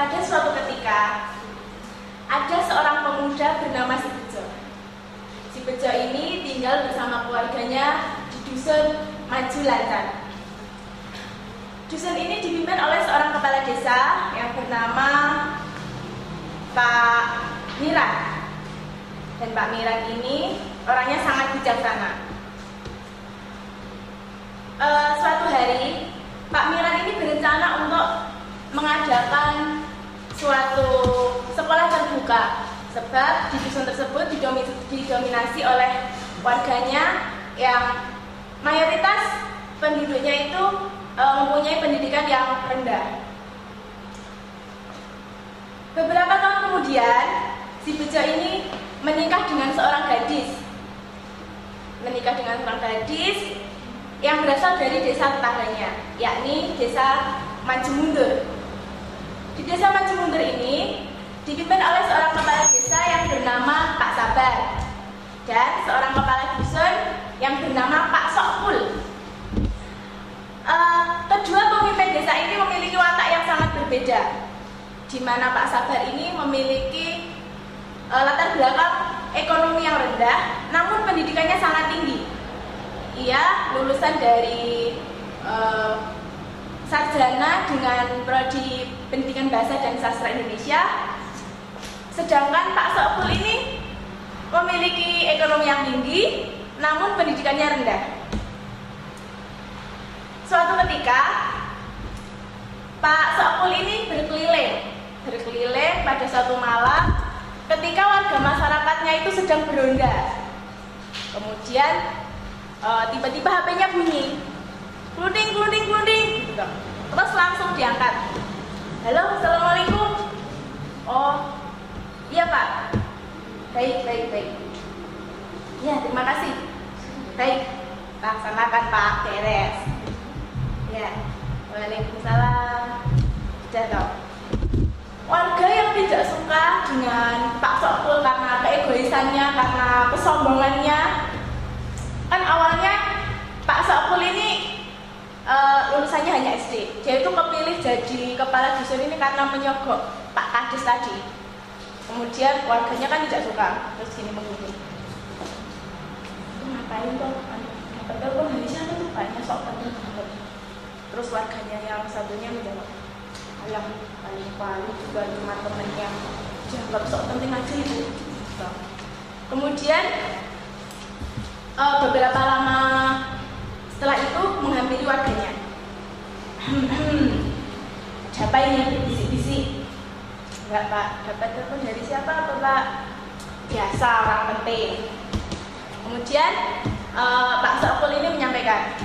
Pada suatu ketika, ada seorang pemuda bernama Si Bejo. Si Bejo ini tinggal bersama keluarganya di dusun Maju Lancar. Dusun ini dipimpin oleh seorang kepala desa yang bernama Pak Miran. Dan Pak Miran ini orangnya sangat bijaksana. Suatu hari, Pak Miran ini berencana untuk mengadakan suatu sekolah terbuka, sebab di dusun tersebut didominasi oleh warganya yang mayoritas penduduknya itu mempunyai pendidikan yang rendah. Beberapa tahun kemudian, Si Bejo ini menikah dengan seorang gadis. Yang berasal dari desa tetangganya, yakni desa Maju Mundur. Di desa Maju Mundur ini dipimpin oleh seorang kepala desa yang bernama Pak Sabar dan seorang kepala dusun yang bernama Pak Sokpul. Kedua pemimpin desa ini memiliki watak yang sangat berbeda, di mana Pak Sabar ini memiliki latar belakang ekonomi yang rendah, namun pendidikannya sangat tinggi. Ia lulusan dari sarjana dengan prodi Pendidikan Bahasa dan Sastra Indonesia. Sedangkan Pak Sokpul ini memiliki ekonomi yang tinggi, namun pendidikannya rendah. Suatu ketika, Pak Sokpul ini berkeliling pada suatu malam ketika warga masyarakatnya itu sedang beronda. Kemudian tiba-tiba HP-nya bunyi, kluding, gitu. Terus langsung diangkat. Halo, assalamualaikum. Oh, iya Pak. Baik. Ya, terima kasih. Baik, laksanakan Pak, beres. Ya, waalaikumsalam. Sudah tahu. Warga yang tidak suka dengan Pak Sokpul karena keegoisannya, karena kesombongannya. Kan awalnya Pak Sokpul ini lulusannya hanya SD. Dia itu kepilih jadi kepala dusun ini karena menyogok Pak Kades tadi. Kemudian warganya kan tidak suka. Terus gini menghubungi, ngapain kok? Dapat telepon dari siapa tuh? Banyak sok penting banget. Terus warganya yang satunya menjawab, alah paling juga cuma temen yang dianggap sok penting aja itu. Kemudian beberapa lama setelah itu menghampiri warganya. Siapa ini bisik-bisik? Enggak Pak, dapat telepon dari siapa apa Pak? Biasa, orang penting. Kemudian Pak Sokpul ini menyampaikan,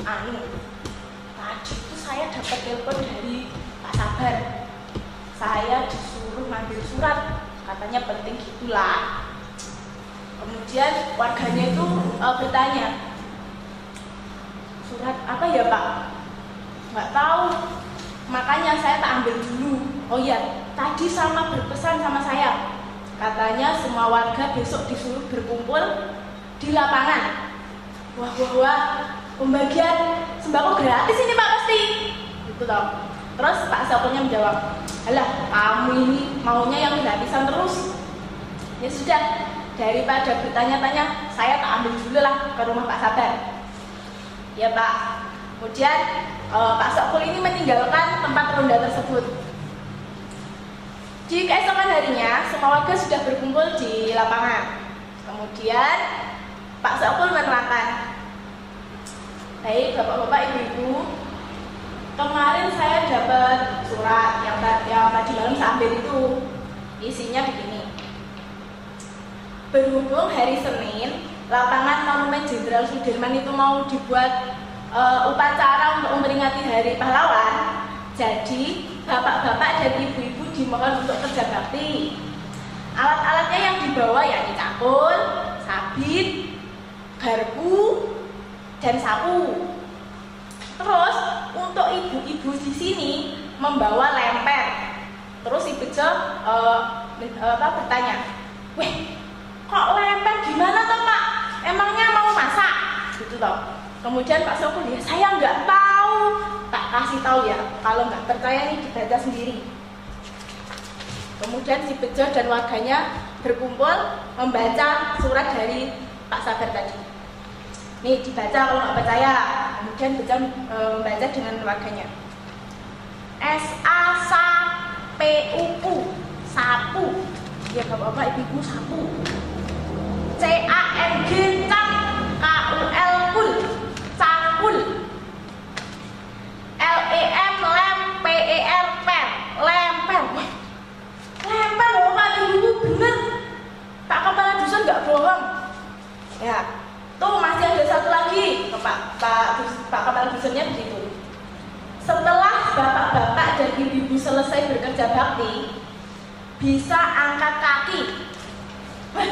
tadi itu saya dapat telepon dari Pak Sabar. Saya disuruh ngambil surat, katanya penting gitulah. Kemudian warganya itu bertanya, surat apa ya Pak? Nggak tahu, makanya saya tak ambil dulu. Oh iya, tadi Salma berpesan sama saya, katanya semua warga besok disuruh berkumpul di lapangan. Wah, pembagian sembako gratis ini Pak pasti. Gitu toh. Terus Pak Sokpulnya menjawab, alah kamu ini maunya yang gratisan terus. Ya sudah, daripada bertanya-tanya, saya tak ambil dulu lah ke rumah Pak Sabar. Ya Pak. Kemudian Pak Sokpul ini meninggalkan tempat ronda tersebut. Di keesokan harinya, semua warga sudah berkumpul di lapangan. Kemudian Pak Sokpul menerangkan, baik Bapak-bapak, Ibu-ibu, kemarin saya dapat surat yang tadi malam saya ambil itu. Isinya begini. Berhubung hari Senin, lapangan Monumen Jenderal Sudirman itu mau dibuat upacara untuk memperingati Hari Pahlawan. Jadi bapak-bapak dan ibu-ibu dimohon untuk kerja bakti. Alat-alatnya yang dibawa yakni cakul, sabit, garpu, dan sapu. Terus untuk ibu-ibu di sini membawa lemper. Terus Si Bejo bertanya, weh, kok lemper gimana toh Pak? Emangnya mau masak? Gitu toh. Kemudian Pak Sokpul, ya saya nggak tahu. Tak kasih tahu ya, kalau nggak percaya nih dibaca sendiri. Kemudian si Bejo dan warganya berkumpul membaca surat dari Pak Sabar tadi. Nih dibaca kalau nggak percaya. Kemudian Bejo membaca dengan warganya. SASAPUU sapu. Ya bapak ibu sapu. CANG cang KUL kul cangkul. LEM lem PER per lemper. Lemper loh Pak Ibu, bener. Pak Kepala Dusun nggak bohong. Ya, tuh masih ada satu lagi. Pak Kepala Dusunnya begitu. Setelah bapak-bapak dan ibu-ibu selesai bekerja bakti, bisa angkat kaki. Wah,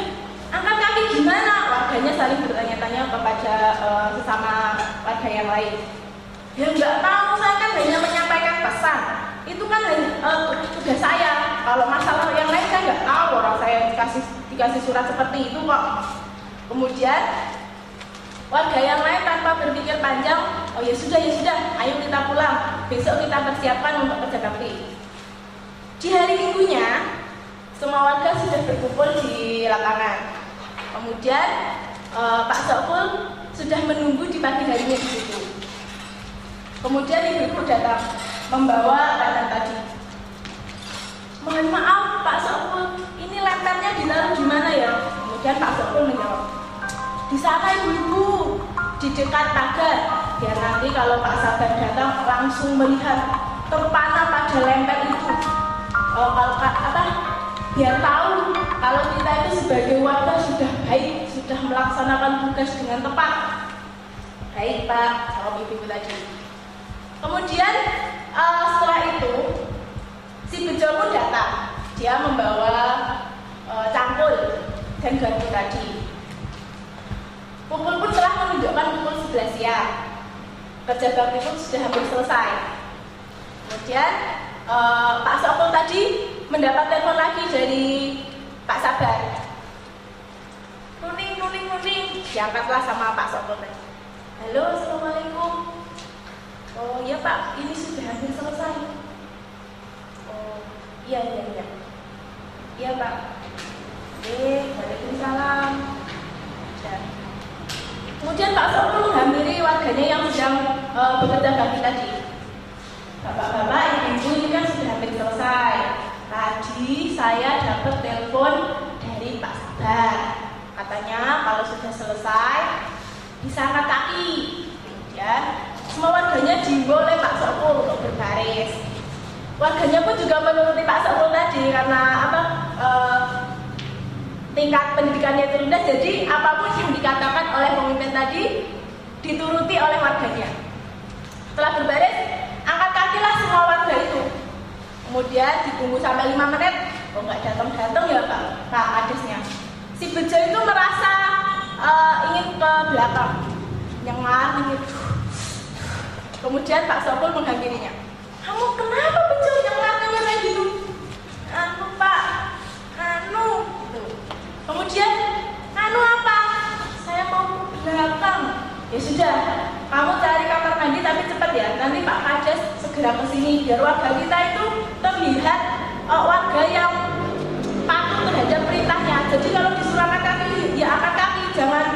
angkat kaki gimana? Warganya saling bertanya-tanya kepada sesama warga yang lain. Ya nggak tahu, saya kan hanya menyampaikan pesan. Itu kan tugas saya. Kalau masalah yang lain saya nggak tahu. Orang saya dikasih surat seperti itu kok. Kemudian warga yang lain tanpa berpikir panjang, oh ya sudah, ayo kita pulang. Besok kita persiapkan untuk kerja bakti. Di hari Minggunya, semua warga sudah berkumpul di lapangan. Kemudian Pak Sokul sudah menunggu di pagi harinya di situ. Kemudian ibu-ibu datang membawa lemper tadi. Mohon maaf Pak Sokul, ini lempernya ditaruh di mana ya? Kemudian Pak Sokul menjawab, di sana ibu-ibu, di dekat pagar. Biar nanti kalau Pak Sabar datang langsung melihat terpana pada lemper itu. Biar tahu kalau kita itu sebagai warga sudah baik, sudah melaksanakan tugas dengan tepat. Baik Pak, jawab ibu-ibu tadi. Kemudian setelah itu si Bejo pun datang. Dia membawa cangkul dan garpu tadi. Pukul pun telah menunjukkan pukul 11 siang. Kerja bakti pun sudah hampir selesai. Kemudian Pak Sokul tadi mendapat telepon lagi dari Pak Sabar. Nuning. Diangkatlah sama Pak Sokul tadi. Halo, assalamualaikum. Oh iya Pak, ini sudah hampir selesai. Oh iya. Iya Pak. Waalaikumsalam. Kemudian Pak Sokul menghampiri warganya yang sedang bekerja bakti tadi. Bapak-bapak, ibu-ibu, ini kan sudah hampir selesai. Tadi saya dapat telepon dari Pak Sabar. Katanya kalau sudah selesai bisa angkat kaki. Kemudian semua warganya diimbau oleh Pak Sokul untuk berbaris. Warganya pun juga menuruti Pak Sokul tadi karena tingkat pendidikannya itu rendah, jadi apapun yang dikatakan oleh pemimpin tadi dituruti oleh warganya. Setelah berbaris, angkat kakilah semua warga itu. Kemudian ditunggu sampai 5 menit, kok nggak datang ya Pak Kadesnya. Si Bejo itu merasa ingin ke belakang, nyengah gitu. Kemudian Pak Sokul menghampirinya. Kamu kenapa Bejo nyengah kayak gitu? Pak, gitu. Kemudian, apa? Saya mau ke belakang. Ya sudah, kamu cari kamar mandi tapi cepat ya. Nanti Pak Kades segera ke sini biar warga kita itu terlihat warga yang patuh terhadap perintahnya. Jadi kalau disuruh angkat kaki, ya angkat kaki, jangan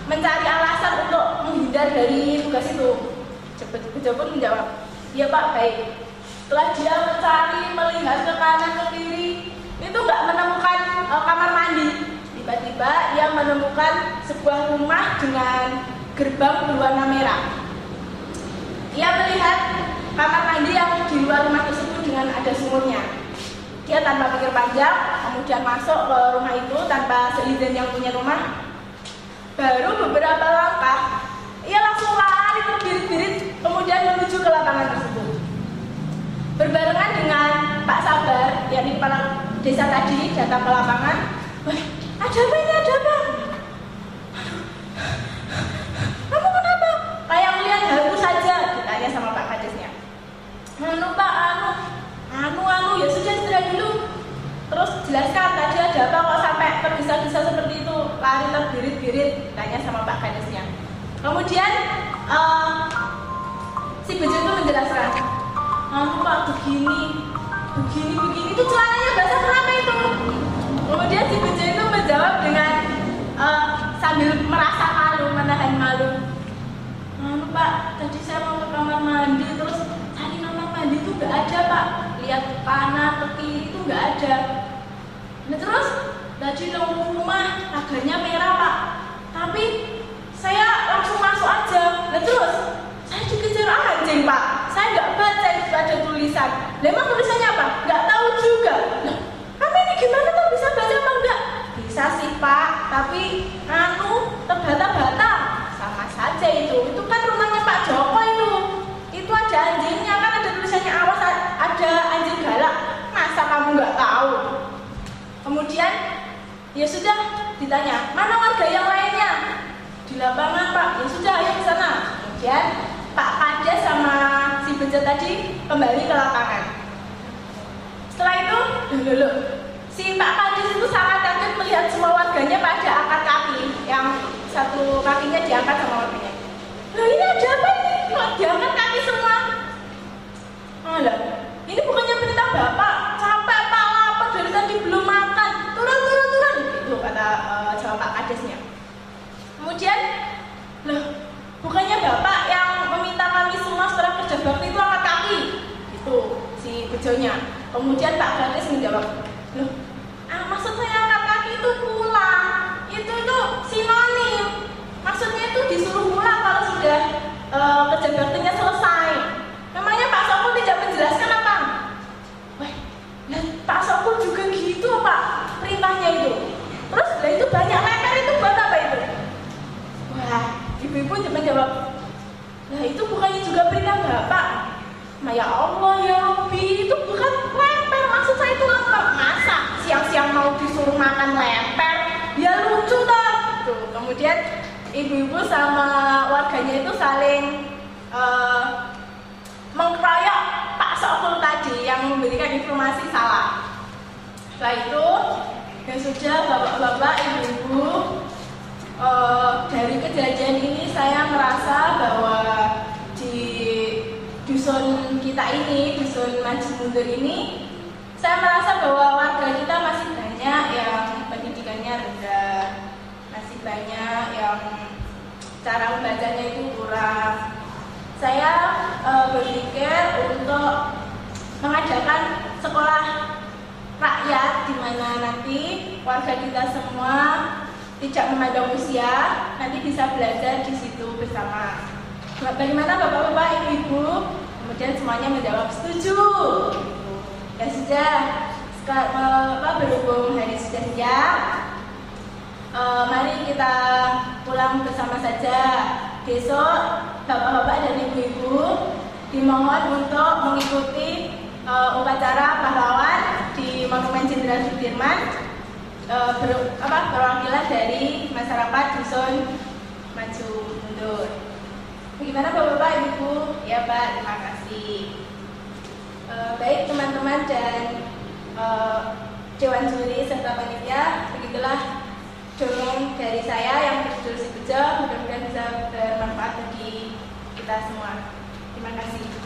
mencari alasan untuk menghindar dari tugas itu. Bejo pun menjawab, ya Pak, baik. Setelah dia mencari, melihat ke kanan ke kiri, itu nggak menemukan kamar mandi. Tiba-tiba ia menemukan sebuah rumah dengan gerbang berwarna merah. Ia melihat kamar mandi yang di luar rumah tersebut dengan ada sumurnya. Dia tanpa pikir panjang, kemudian masuk ke rumah itu tanpa seizin yang punya rumah. Baru beberapa langkah, ia langsung lari terbirit-birit, kemudian menuju ke lapangan tersebut. Berbarengan dengan Pak Sabar, yakni kepala desa tadi, datang ke lapangan. Ada apa ini? Ada apa? Kamu kenapa? Kayak melihat hantu saja, ditanya sama Pak Kadesnya. Pak, ya sudah istirahat dulu. Terus jelaskan tadi ada apa kok sampai tergesa-gesa seperti itu, lari terbirit-birit, ditanya sama Pak Kadesnya. Kemudian si Bejo itu menjelaskan, Pak begini, begini itu celananya basah kenapa itu? Kemudian si bejo itu menjawab dengan sambil merasa malu, menahan malu. Pak, tadi saya mau ke kamar mandi, terus cari kamar mandi itu nggak ada Pak. Lihat ke kanan, ke kiri itu nggak ada. Nah terus tadi lampu rumah pagarnya merah Pak, tapi saya langsung masuk aja. Nah terus saya dikejar anjing Pak. Saya nggak baca itu ada tulisan. Memang tulisannya apa? Nggak tahu juga. Nah, apa ini gimana tuh bisa baca apa enggak? Bisa sih Pak, tapi terbata-bata. Sama saja itu kan rumahnya Pak Joko itu. Itu ada anjingnya kan, ada tulisannya awas, ada anjing galak. Masa kamu nggak tahu? Kemudian ya sudah ditanya, mana warga yang lainnya? Di lapangan Pak. Ya sudah, ayo ke sana. Kemudian Pak Kades sama si bejo tadi kembali ke lapangan. Setelah itu, si Pak Kades itu sangat kaget melihat semua warganya pada angkat kaki, yang satu kakinya diangkat sama warganya. Loh ini ada apa ini? Kok diangkat kaki semua? Alah, ini bukannya perintah Bapak. Capek Pak, lapar dari tadi belum makan. Turun. Itu kata jawab Pak Kadesnya. Kemudian, loh, bukannya Bapak yang meminta kami semua setelah kerja bakti itu angkat kaki? Itu si bejonya. Kemudian Pak Kades menjawab, loh, maksud saya angkat kaki itu pulang. Itu sinonim. Maksudnya itu disuruh pulang kalau sudah kerja baktinya selesai. Memangnya Pak Sokul tidak menjelaskan apa? Wah, Pak Sokul juga gitu Pak perintahnya itu. Terus itu banyak lemper itu buat apa itu? Wah, ibu-ibu cepat jawab, lah itu bukannya juga perintah Bapak? Nah ya Allah ya Rabbi, itu bukan lemper, maksud saya itu lemper. Masa siang-siang mau disuruh makan lemper? Ya lucu toh. Tuh, kemudian ibu-ibu sama warganya itu saling mengkeroyok Pak Sokul tadi yang memberikan informasi salah. Setelah itu ya sudah bapak-bapak, ibu-ibu, dari kejadian ini saya merasa bahwa di dusun kita ini, dusun Maju Mundur ini, saya merasa bahwa warga kita masih banyak yang pendidikannya rendah, masih banyak yang cara membacanya itu kurang. Saya berpikir untuk mengadakan sekolah rakyat di mana nanti warga kita semua tidak memandang usia, nanti bisa belajar di situ bersama. Bagaimana Bapak-bapak, Ibu-ibu? Kemudian semuanya menjawab setuju. Ya sudah, berhubung hari sudah siang, mari kita pulang bersama saja. Besok Bapak-bapak dan Ibu-ibu dimohon untuk mengikuti upacara pahlawan di Monumen Jenderal Sudirman, perwakilan dari masyarakat dusun Maju Mundur. Bagaimana Bapak-bapak, Ibu? Ya Pak, terima kasih. Baik teman-teman dan Dewan Juri serta panitia, begitulah dongeng dari saya yang berjudul Si Bejo. Mudah-mudahan bisa bermanfaat bagi kita semua. Terima kasih.